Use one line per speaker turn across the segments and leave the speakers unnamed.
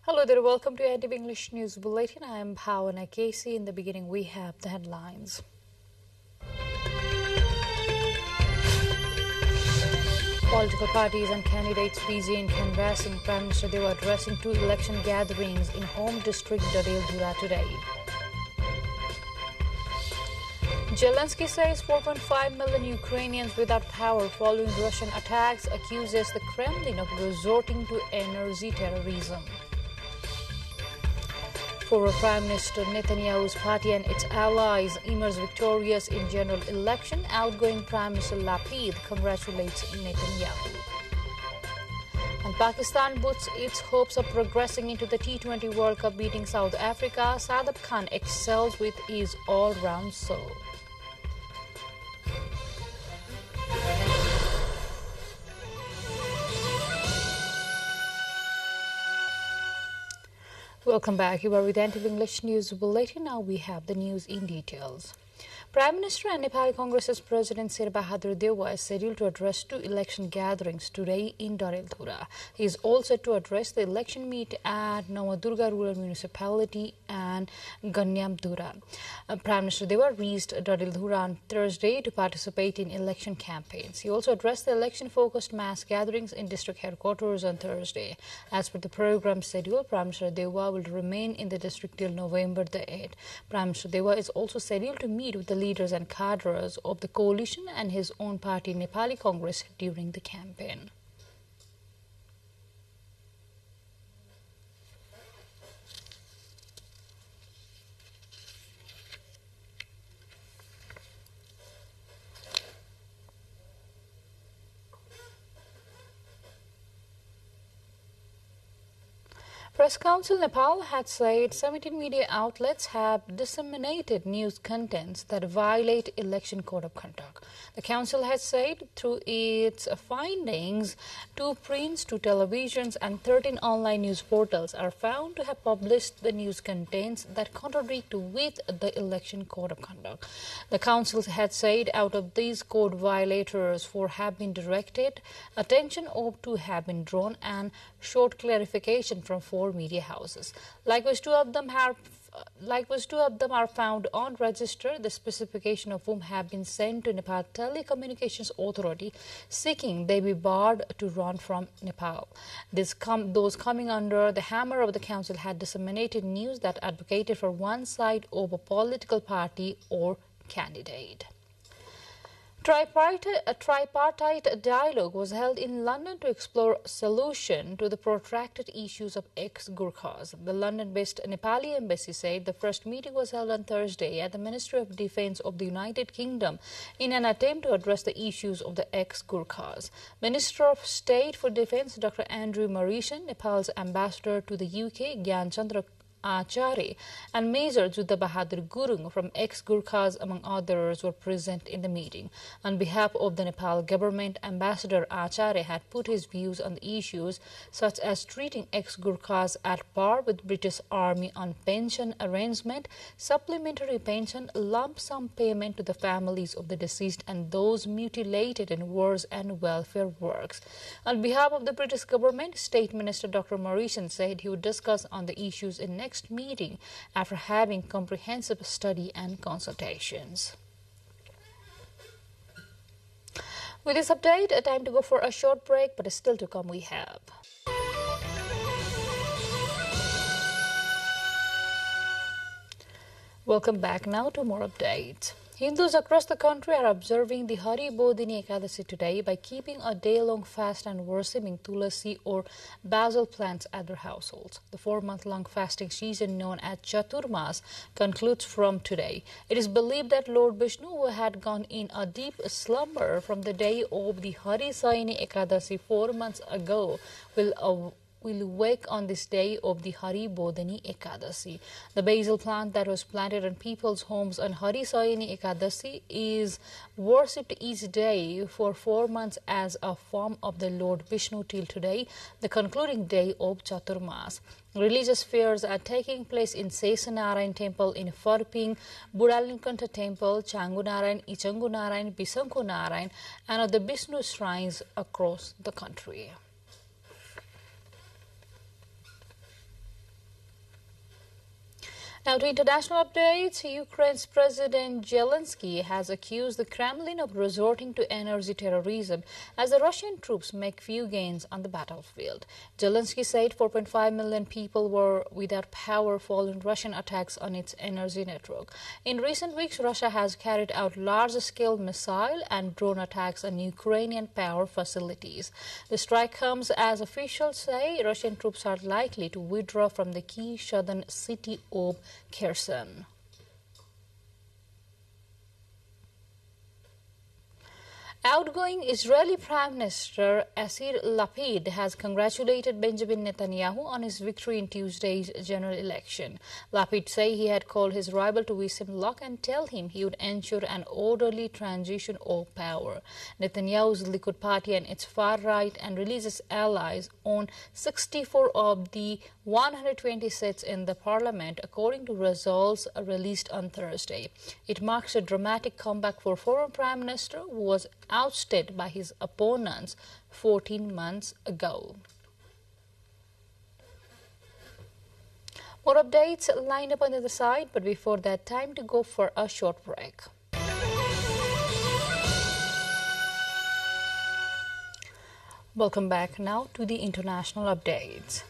Hello there, welcome to NTV English News Bulletin. I am Bhavana Casey. In the beginning, we have the headlines. Political parties and candidates busy in canvassing. Prime Minister Dewa addressing two election gatherings in home district Dadel-Dhura today. Zelensky says 4.5 million Ukrainians without power following Russian attacks, accuses the Kremlin of resorting to energy terrorism. Former Prime Minister Netanyahu's party and its allies emerge victorious in general election. Outgoing Prime Minister Lapid congratulates Netanyahu. And Pakistan boosts its hopes of progressing into the T20 World Cup, beating South Africa. Sadab Khan excels with his all-round soul. Welcome back. You are with NTV English News Bulletin. Now we have the news in details. Prime Minister and Nepali Congress's President Sher Bahadur Dewa is scheduled to address two election gatherings today in Dadel-Dhura. He is all set to address the election meet at Nawadurga Rural Municipality and Ganyamdura. Prime Minister Dewa reached Dadel-Dhura on Thursday to participate in election campaigns. He also addressed the election-focused mass gatherings in district headquarters on Thursday. As per the program schedule, Prime Minister Dewa will remain in the district till November the 8th. Prime Minister Dewa is also scheduled to meet with the leaders and cadres of the coalition and his own party Nepali Congress during the campaign. Press Council Nepal had said 17 media outlets have disseminated news contents that violate election code of conduct. The council has said through its findings, 2 prints, 2 televisions and 13 online news portals are found to have published the news contents that contradict with the election code of conduct. The council had said out of these code violators, 4 have been directed, attention of 2 have been drawn and short clarification from 4 media houses. Likewise, two of them are found on register, the specification of whom have been sent to Nepal Telecommunications Authority, seeking they be barred to run from Nepal. Those coming under the hammer of the council had disseminated news that advocated for one side of a political party or candidate. A tripartite dialogue was held in London to explore solution to the protracted issues of ex-Gurkhas. The London-based Nepali embassy said the first meeting was held on Thursday at the Ministry of Defence of the United Kingdom in an attempt to address the issues of the ex-Gurkhas. Minister of State for Defence Dr. Andrew Mauritian, Nepal's ambassador to the UK, Gyan Chandra Acharya, and Major Juddha Bahadur Gurung from ex-Gurkhas, among others, were present in the meeting. On behalf of the Nepal government, Ambassador Acharya had put his views on the issues such as treating ex-Gurkhas at par with British Army on pension arrangement, supplementary pension, lump sum payment to the families of the deceased and those mutilated in wars and welfare works. On behalf of the British government, State Minister Dr. Mauritian said he would discuss on the issues in next meeting after having comprehensive study and consultations. With this update, a time to go for a short break, but still to come we have. Welcome back now to more updates. Hindus across the country are observing the Hari Bodhini Ekadasi today by keeping a day-long fast and worshipping tulasi or basil plants at their households. The 4-month-long fasting season known as Chaturmas concludes from today. It is believed that Lord Vishnu, who had gone in a deep slumber from the day of the Hari Sayani Ekadasi 4 months ago, will wake on this day of the Hari Bodhini Ekadasi. The basil plant that was planted on people's homes on Hari Sayani Ekadasi is worshipped each day for 4 months as a form of the Lord Vishnu till today, the concluding day of Chaturmas. Religious fairs are taking place in Sesanarayan Temple in Farping, Budalinkanta Temple, Changunarayan, Ichangunarayan, Bisankunarayan, and at the Vishnu shrines across the country. Now to international updates, Ukraine's President Zelensky has accused the Kremlin of resorting to energy terrorism as the Russian troops make few gains on the battlefield. Zelensky said 4.5 million people were without power following Russian attacks on its energy network. In recent weeks, Russia has carried out large-scale missile and drone attacks on Ukrainian power facilities. The strike comes as officials say Russian troops are likely to withdraw from the key southern city of Kherson. Outgoing Israeli Prime Minister Yair Lapid has congratulated Benjamin Netanyahu on his victory in Tuesday's general election. Lapid said he had called his rival to wish him luck and tell him he would ensure an orderly transition of power. Netanyahu's Likud party and its far-right and religious allies own 64 of the 120 seats in the parliament, according to results released on Thursday. It marks a dramatic comeback for former Prime Minister who was ousted by his opponents 14 months ago. More updates lined up on the other side, but before that, time to go for a short break. Welcome back now to the international updates.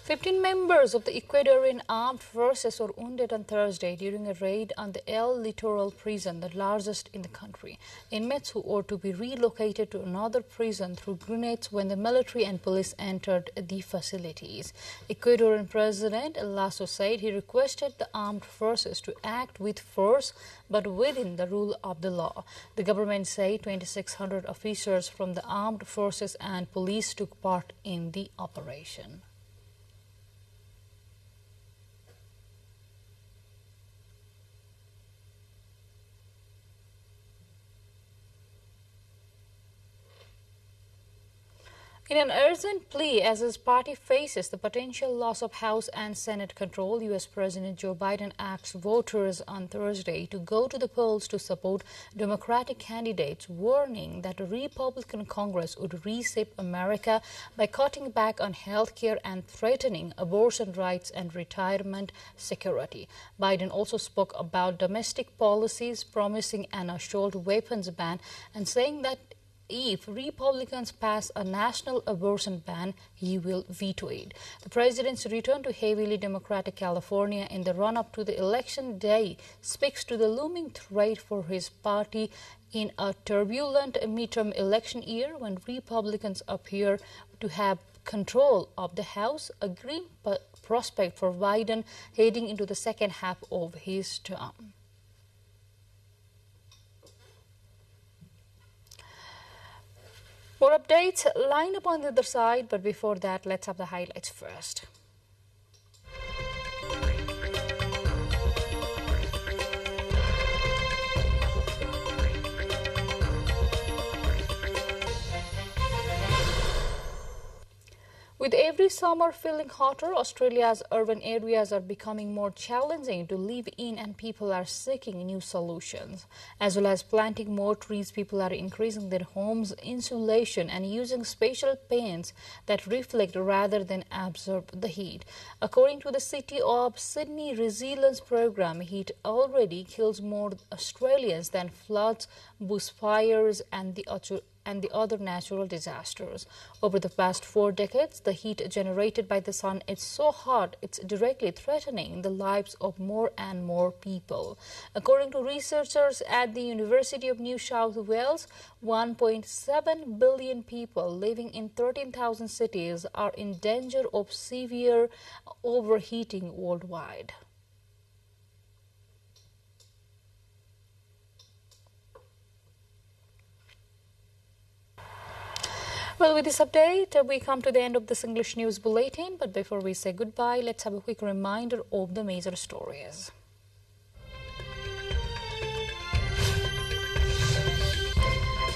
15 members of the Ecuadorian Armed Forces were wounded on Thursday during a raid on the El Litoral prison, the largest in the country. Inmates who were to be relocated to another prison threw grenades when the military and police entered the facilities. Ecuadorian President Lasso said he requested the armed forces to act with force but within the rule of the law. The government said 2,600 officers from the armed forces and police took part in the operation. In an urgent plea as his party faces the potential loss of House and Senate control, U.S. President Joe Biden asked voters on Thursday to go to the polls to support Democratic candidates, warning that a Republican Congress would reshape America by cutting back on health care and threatening abortion rights and retirement security. Biden also spoke about domestic policies, promising an assault weapons ban and saying that if Republicans pass a national abortion ban, he will veto it. The president's return to heavily Democratic California in the run-up to the election day speaks to the looming threat for his party in a turbulent midterm election year when Republicans appear to have control of the House, a grim prospect for Biden heading into the second half of his term. More updates line up on the other side, but before that, let's have the highlights first. With every summer feeling hotter, Australia's urban areas are becoming more challenging to live in and people are seeking new solutions. As well as planting more trees, people are increasing their homes' insulation and using special paints that reflect rather than absorb the heat. According to the City of Sydney Resilience Program, heat already kills more Australians than floods, bushfires and the other natural disasters. Over the past 4 decades, the heat generated by the sun is so hot it's directly threatening the lives of more and more people. According to researchers at the University of New South Wales, 1.7 billion people living in 13,000 cities are in danger of severe overheating worldwide. Well, with this update, we come to the end of this English News Bulletin. But before we say goodbye, let's have a quick reminder of the major stories.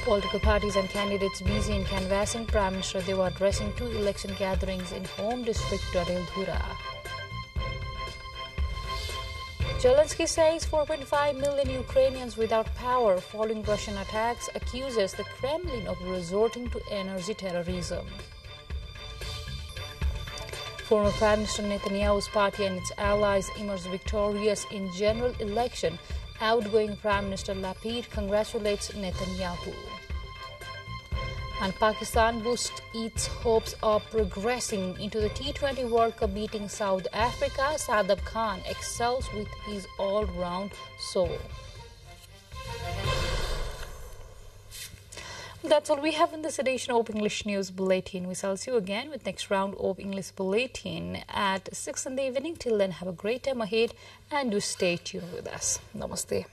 Political parties and candidates busy in canvassing. Prime Minister Deva addressing 2 election gatherings in home district Dadel-Dhura. Zelensky says 4.5 million Ukrainians without power following Russian attacks, accuses the Kremlin of resorting to energy terrorism. Former Prime Minister Netanyahu's party and its allies emerged victorious in general election. Outgoing Prime Minister Lapid congratulates Netanyahu. And Pakistan boosts its hopes of progressing into the T20 World Cup, beating South Africa. Sadab Khan excels with his all-round soul. That's all we have in this edition of English News Bulletin. We shall see you again with next round of English Bulletin at 6 in the evening. Till then, have a great time ahead and do stay tuned with us. Namaste.